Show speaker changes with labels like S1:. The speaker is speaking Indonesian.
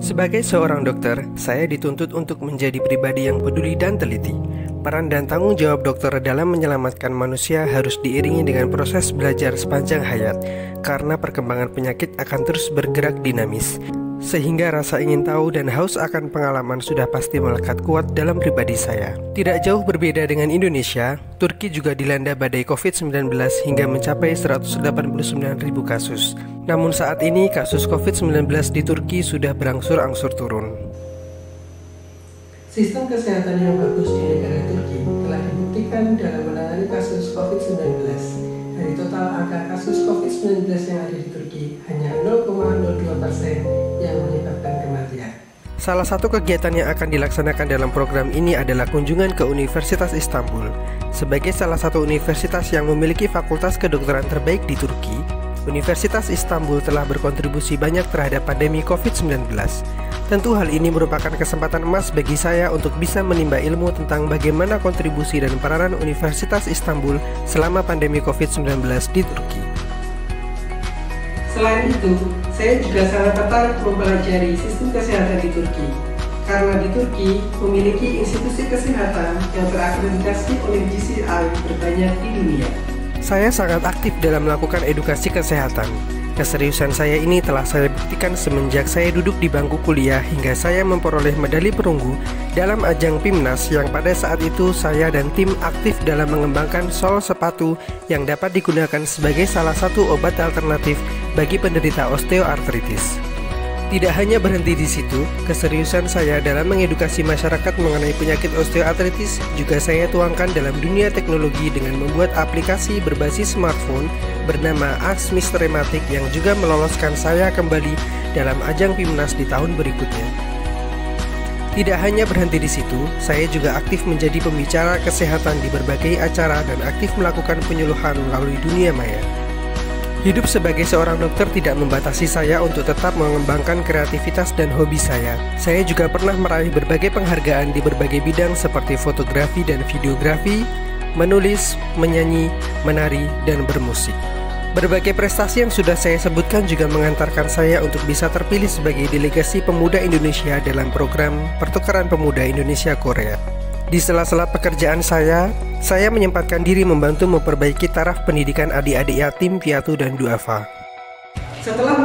S1: Sebagai seorang dokter, saya dituntut untuk menjadi pribadi yang peduli dan teliti. Peran dan tanggung jawab dokter dalam menyelamatkan manusia harus diiringi dengan proses belajar sepanjang hayat, karena perkembangan penyakit akan terus bergerak dinamis. Sehingga rasa ingin tahu dan haus akan pengalaman sudah pasti melekat kuat dalam pribadi saya. Tidak jauh berbeda dengan Indonesia, Turki juga dilanda badai COVID-19 hingga mencapai 189.000 kasus. Namun saat ini kasus COVID-19 di Turki sudah berangsur-angsur turun.
S2: Sistem kesehatan yang bagus di negara Turki telah dibuktikan dalam menangani kasus COVID-19. Dari total angka kasus COVID-19 yang ada di Turki, hanya 0,02% yang menyebabkan kematian.
S1: Salah satu kegiatan yang akan dilaksanakan dalam program ini adalah kunjungan ke Universitas Istanbul. Sebagai salah satu universitas yang memiliki fakultas kedokteran terbaik di Turki, Universitas Istanbul telah berkontribusi banyak terhadap pandemi COVID-19. Tentu hal ini merupakan kesempatan emas bagi saya untuk bisa menimba ilmu tentang bagaimana kontribusi dan peranan Universitas Istanbul selama pandemi COVID-19 di Turki.
S2: Selain itu, saya juga sangat tertarik mempelajari sistem kesehatan di Turki. Karena di Turki memiliki institusi kesehatan yang terakreditasi oleh JCI terbanyak di dunia.
S1: Saya sangat aktif dalam melakukan edukasi kesehatan. Keseriusan saya ini telah saya buktikan semenjak saya duduk di bangku kuliah hingga saya memperoleh medali perunggu dalam ajang PIMNAS yang pada saat itu saya dan tim aktif dalam mengembangkan sol sepatu yang dapat digunakan sebagai salah satu obat alternatif bagi penderita osteoartritis. Tidak hanya berhenti di situ, keseriusan saya dalam mengedukasi masyarakat mengenai penyakit osteoartritis juga saya tuangkan dalam dunia teknologi dengan membuat aplikasi berbasis smartphone bernama Ask Mr. Rematik yang juga meloloskan saya kembali dalam ajang PIMNAS di tahun berikutnya. Tidak hanya berhenti di situ, saya juga aktif menjadi pembicara kesehatan di berbagai acara dan aktif melakukan penyuluhan melalui dunia maya. Hidup sebagai seorang dokter tidak membatasi saya untuk tetap mengembangkan kreativitas dan hobi saya. Saya juga pernah meraih berbagai penghargaan di berbagai bidang seperti fotografi dan videografi, menulis, menyanyi, menari, dan bermusik. Berbagai prestasi yang sudah saya sebutkan juga mengantarkan saya untuk bisa terpilih sebagai delegasi pemuda Indonesia dalam program Pertukaran Pemuda Indonesia-Korea. Di sela-sela pekerjaan saya menyempatkan diri membantu memperbaiki taraf pendidikan adik-adik yatim, piatu, dan duafa.
S2: Setelah